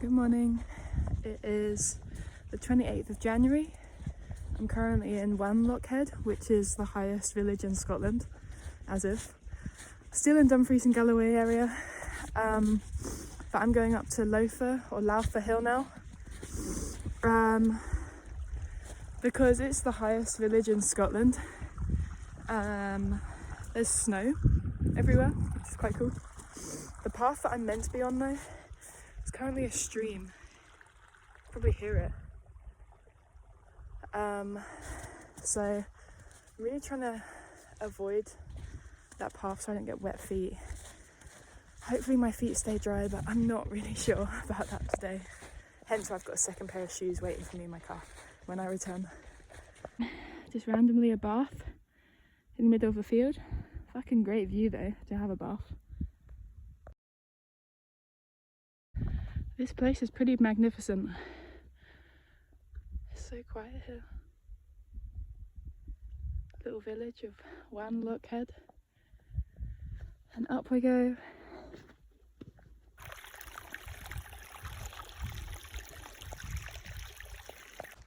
Good morning. It is the 28th of January. I'm currently in Auchenlone, which is the highest village in Scotland, as if. Still in Dumfries and Galloway area, but I'm going up to Lowther or Lowther Hill now, because it's the highest village in Scotland. There's snow everywhere, which is quite cool. The path that I'm meant to be on though, it's currently a stream. Probably hear it. So I'm really trying to avoid that path so I don't get wet feet. Hopefully my feet stay dry, but I'm not really sure about that today. Hence I've got a second pair of shoes waiting for me in my car when I return. Just randomly a bath in the middle of a field. Fucking great view though, to have a bath. This place is pretty magnificent. It's so quiet here. Little village of Auchenlone. And up we go.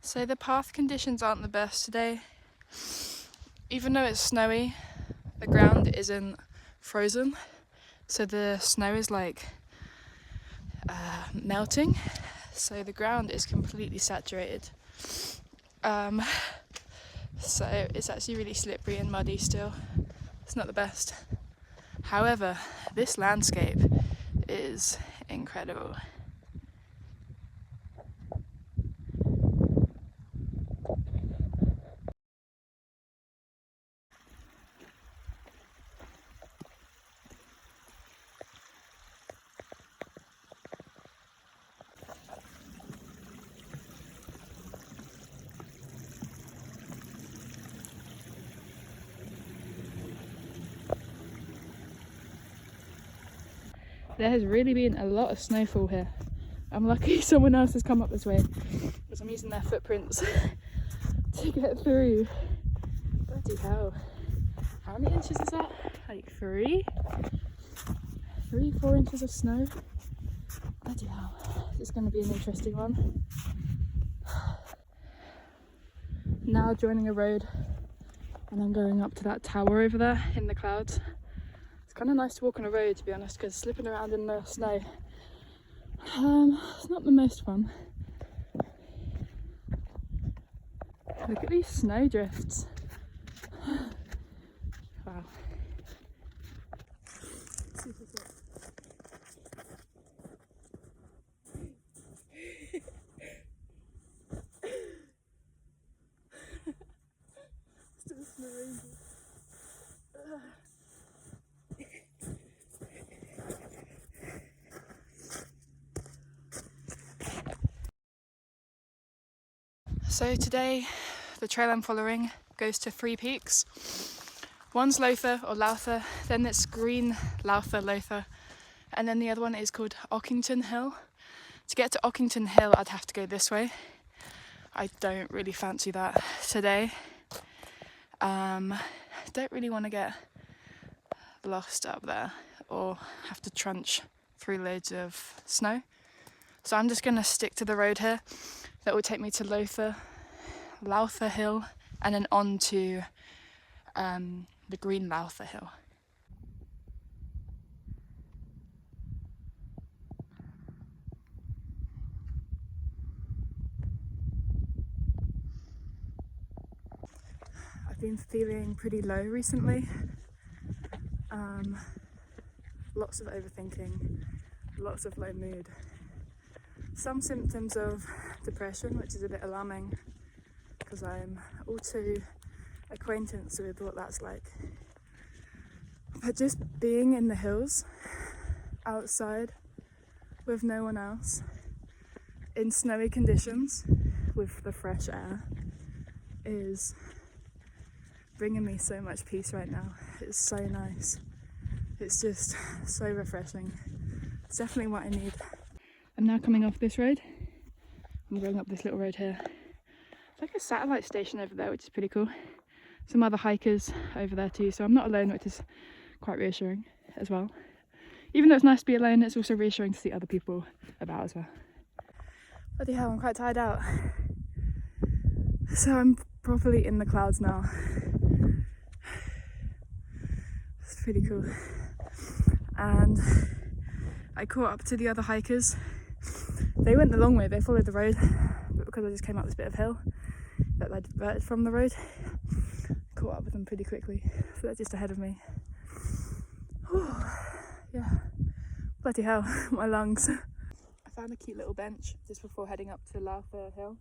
So the path conditions aren't the best today. Even though it's snowy, the ground isn't frozen. So the snow is like melting. So the ground is completely saturated. So it's actually really slippery and muddy still. It's not the best. However, this landscape is incredible. There has really been a lot of snowfall here. I'm lucky someone else has come up this way because I'm using their footprints to get through. Bloody hell. How many inches is that? Like 4 inches of snow? Bloody hell. This is going to be an interesting one. Now joining a road and I'm going up to that tower over there in the clouds. Kind of nice to walk on a road, to be honest, because slipping around in the snow, it's not the most fun. Look at these snow drifts. Wow. Super cool. Still snow ranger. So today, the trail I'm following goes to 3 peaks. One's Lowther or Lowther, then it's Green Lowther, and then the other one is called Auchenlone Hill. To get to Auchenlone Hill, I'd have to go this way. I don't really fancy that today. Don't really want to get lost up there or have to trunch through loads of snow. So I'm just going to stick to the road here. That will take me to Lowther Hill and then on to the Green Lowther Hill. I've been feeling pretty low recently. Lots of overthinking, lots of low mood. Some symptoms of depression, which is a bit alarming because I'm all too acquainted with what that's like. But just being in the hills, outside, with no one else, in snowy conditions, with the fresh air, is bringing me so much peace right now. It's so nice. It's just so refreshing. It's definitely what I need. I'm now coming off this road. I'm going up this little road here. It's like a satellite station over there, which is pretty cool. Some other hikers over there too, so I'm not alone, which is quite reassuring as well. Even though it's nice to be alone, it's also reassuring to see other people about as well. Bloody hell, I'm quite tired out. So I'm properly in the clouds now. It's pretty cool. And I caught up to the other hikers. They went the long way, they followed the road, but because I just came up this bit of hill that I diverted from the road, I caught up with them pretty quickly. So they're just ahead of me. Whew. Yeah, bloody hell, my lungs. I found a cute little bench just before heading up to Lowther Hill,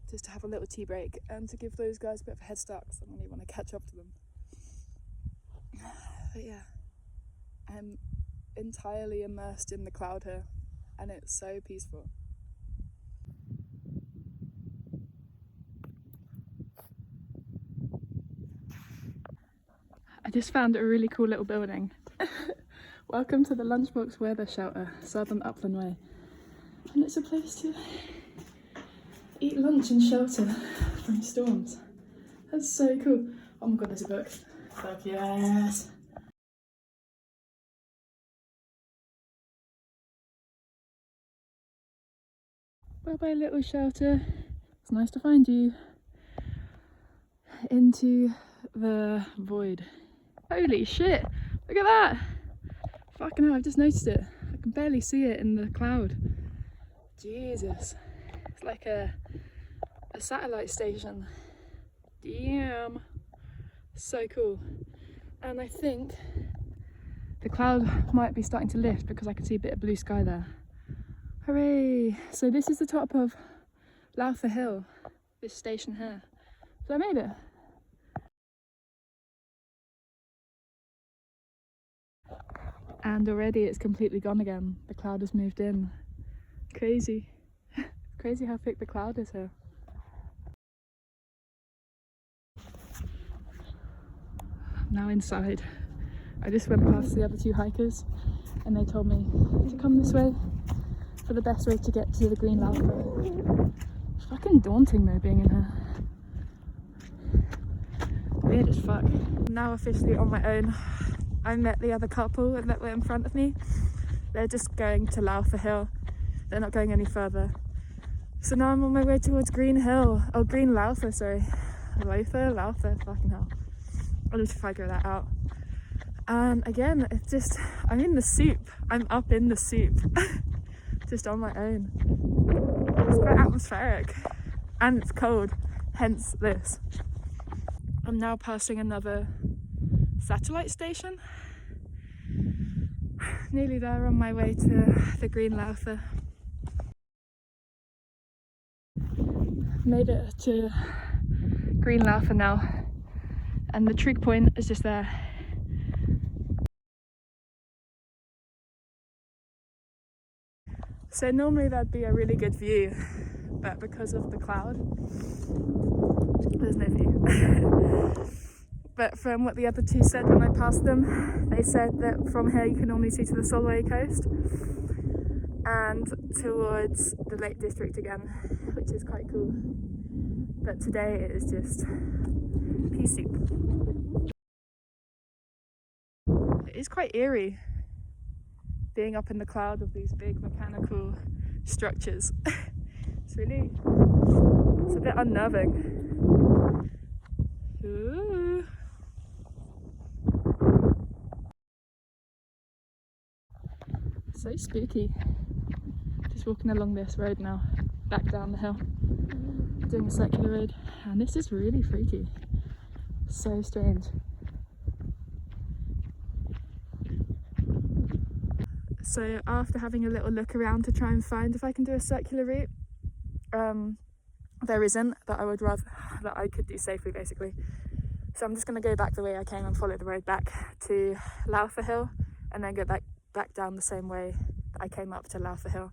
just to have a little tea break and to give those guys a bit of a head start because I really want to catch up to them. But yeah, I'm entirely immersed in the cloud here and it's so peaceful. I just found a really cool little building. Welcome to the Lunchbox Weather Shelter, Southern Upland Way. And it's a place to eat lunch and shelter from storms. That's so cool. Oh my god, there's a book. Fuck yes. Bye bye little shelter. It's nice to find you. Into the void. Holy shit, look at that. Fucking hell, I've just noticed it. I can barely see it in the cloud. Jesus. It's like a satellite station. Damn. So cool. And I think the cloud might be starting to lift because I can see a bit of blue sky there. Hooray! So this is the top of Lowther Hill, this station here. So I made it. And already it's completely gone again. The cloud has moved in. Crazy. Crazy how thick the cloud is here. I'm now inside. I just went past the other two hikers and they told me to come this way for the best way to get to the green Lowther. It's fucking daunting though being in here. Weird as fuck. I'm now officially on my own. I met the other couple that were in front of me. They're just going to Lowther Hill. They're not going any further. So now I'm on my way towards Green Hill. Oh, Green Lowther, sorry. Lowther, fucking hell. I'll just figure that out. And again, it's just, I'm in the soup. I'm up in the soup. Just on my own. It's quite atmospheric. And it's cold, hence this. I'm now passing another satellite station. Nearly there on my way to the green Lowther. Made it to green Lowther now, and the trig point is just there. So normally that'd be a really good view, but because of the cloud, there's no view. But from what the other two said when I passed them, they said that from here you can normally see to the Solway coast and towards the Lake District again, which is quite cool. But today it is just pea soup. It is quite eerie being up in the cloud of these big mechanical structures. It's a bit unnerving. Ooh. So spooky. Just walking along this road now, back down the hill, doing a circular road, and this is really freaky. So strange. So after having a little look around to try and find if I can do a circular route, there isn't that I could do safely basically. So I'm just going to go back the way I came and follow the road back to Lowther Hill and then go back down the same way that I came up to Lowther Hill.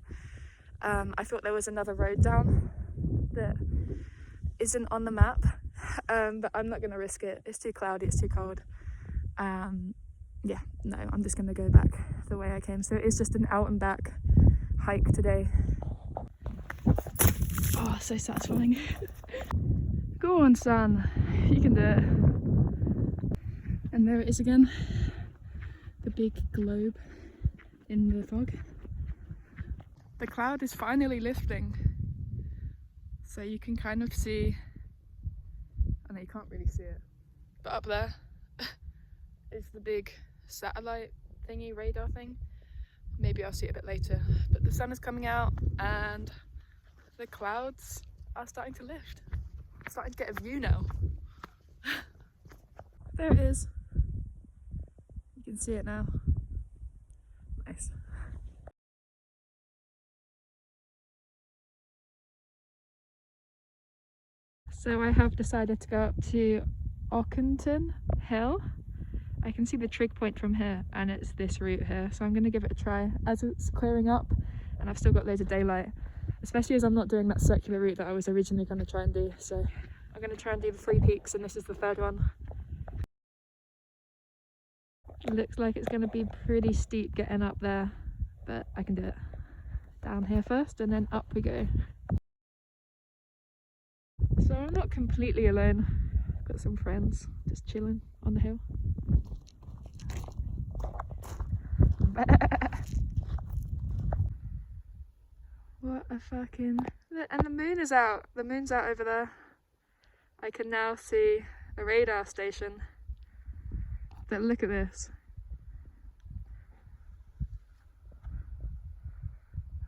I thought there was another road down that isn't on the map, but I'm not going to risk it. It's too cloudy, it's too cold. Yeah, no, I'm just going to go back the way I came. So it's just an out and back hike today. Oh, so satisfying. Go on, son, you can do it. And there it is again, the big globe in the fog. The cloud is finally lifting. So you can kind of see, I know you can't really see it, but up there is the big satellite thingy, radar thing. Maybe I'll see it a bit later, but the sun is coming out and the clouds are starting to lift. I'm starting to get a view now. There it is. You can see it now. Nice. So I have decided to go up to Auchenlone Hill. I can see the trig point from here and it's this route here, so I'm going to give it a try as it's clearing up and I've still got loads of daylight, especially as I'm not doing that circular route that I was originally going to try and do. So I'm going to try and do the 3 peaks and this is the 3rd one. It looks like it's going to be pretty steep getting up there, but I can do it. Down here first and then up we go. So I'm not completely alone. I've got some friends just chilling on the hill. What a fucking... And the moon is out. The moon's out over there. I can now see the radar station. But look at this.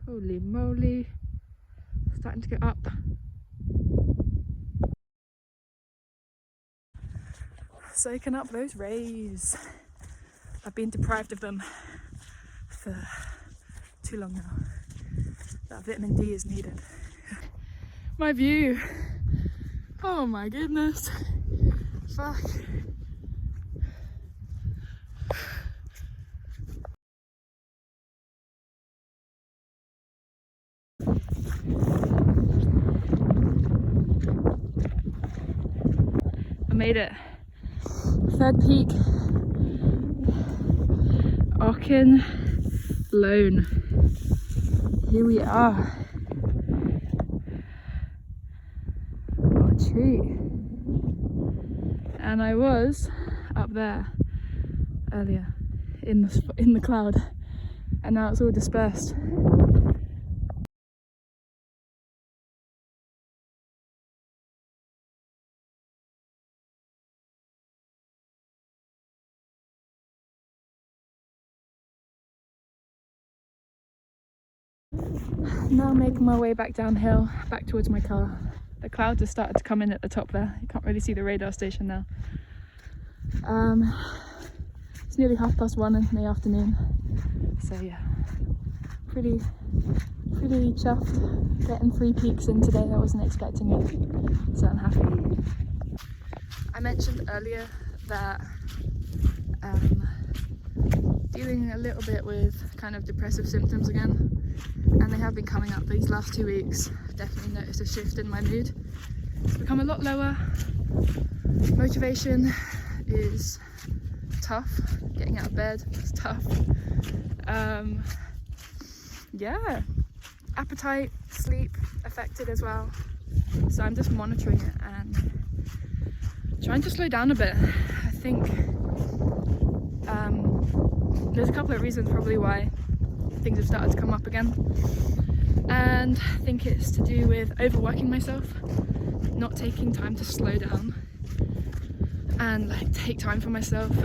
Holy moly. Starting to go up. Soaking up those rays. I've been deprived of them for too long now. That vitamin D is needed. My view. Oh my goodness. Fuck. I made it. 3rd peak. Auchenlone. Here we are. What a treat. And I was up there earlier in the cloud, and now it's all dispersed. Now making my way back downhill, back towards my car. The clouds have started to come in at the top there. You can't really see the radar station now. It's nearly 1:30 in the afternoon. So yeah, pretty chuffed. Getting 3 peaks in today, I wasn't expecting it. So I'm happy. I mentioned earlier that dealing a little bit with kind of depressive symptoms again, and they have been coming up these last 2 weeks. I've definitely noticed a shift in my mood. It's become a lot lower. Motivation is tough. Getting out of bed is tough. Yeah, appetite, sleep affected as well. So I'm just monitoring it and trying to slow down a bit. I think there's a couple of reasons probably why things have started to come up again, and I think it's to do with overworking myself, not taking time to slow down and like take time for myself.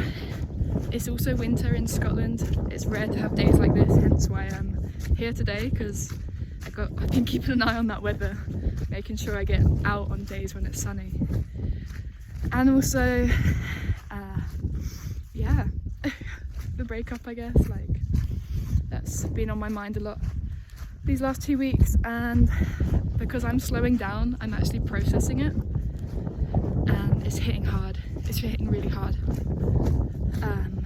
It's also winter in Scotland. It's rare to have days like this, hence why I'm here today, because I've been keeping an eye on that weather, making sure I get out on days when it's sunny. And also yeah, the breakup, I guess, like that's been on my mind a lot these last 2 weeks, and because I'm slowing down, I'm actually processing it, and it's hitting hard. It's hitting really hard, and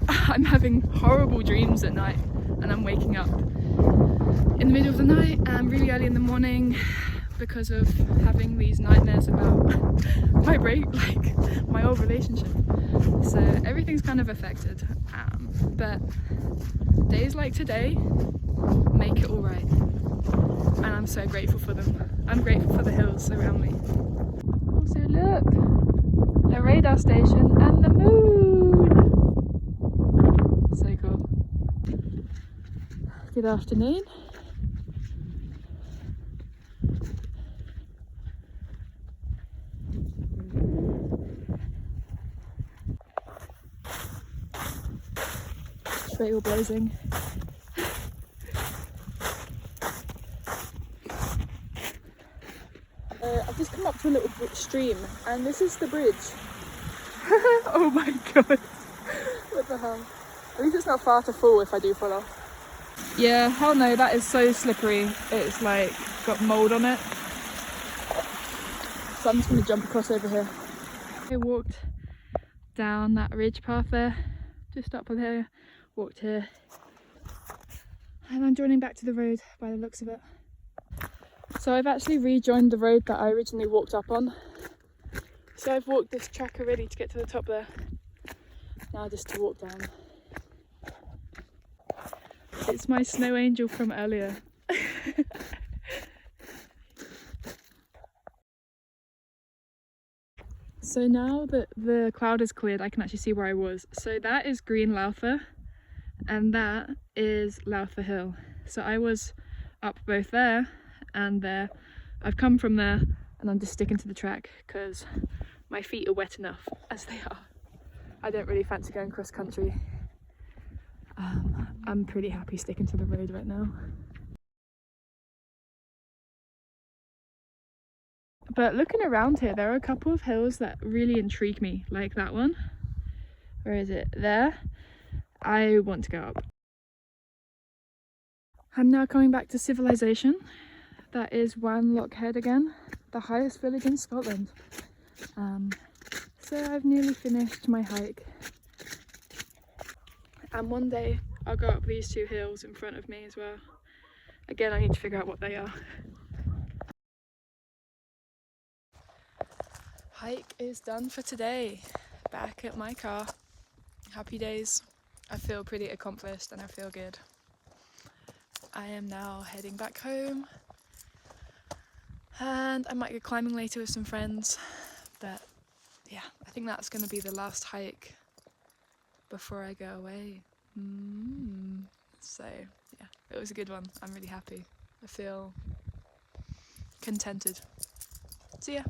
I'm having horrible dreams at night, and I'm waking up in the middle of the night and really early in the morning because of having these nightmares about my old relationship. So everything's kind of affected, but days like today make it all right, and I'm so grateful for them. I'm grateful for the hills around me. Also look, the radar station and the moon. So cool. Good afternoon. trail blazing. I've just come up to a little stream and this is the bridge. Oh my god, what the hell. At least it's not far to fall if I do fall off. Yeah, hell no, that is so slippery. It's like got mould on it. So I'm just going to jump across over here. I walked down that ridge path there, just up on here, walked here. And I'm joining back to the road by the looks of it. So I've actually rejoined the road that I originally walked up on. So I've walked this track already to get to the top there. Now just to walk down. It's my snow angel from earlier. So now that the cloud is cleared, I can actually see where I was. So that is green Lowther and that is Lowther Hill. So I was up both there and there. I've come from there and I'm just sticking to the track because my feet are wet enough as they are. I don't really fancy going cross country. I'm pretty happy sticking to the road right now. But looking around here, there are a couple of hills that really intrigue me, like that one. Where is it? There. I want to go up. I'm now coming back to civilization. That is Wanlock Head again, the highest village in Scotland. So I've nearly finished my hike. And one day I'll go up these two hills in front of me as well. Again, I need to figure out what they are. Hike is done for today. Back at my car. Happy days. I feel pretty accomplished and I feel good. I am now heading back home. And I might go climbing later with some friends. But yeah, I think that's going to be the last hike before I go away. So yeah, it was a good one. I'm really happy. I feel contented. So yeah.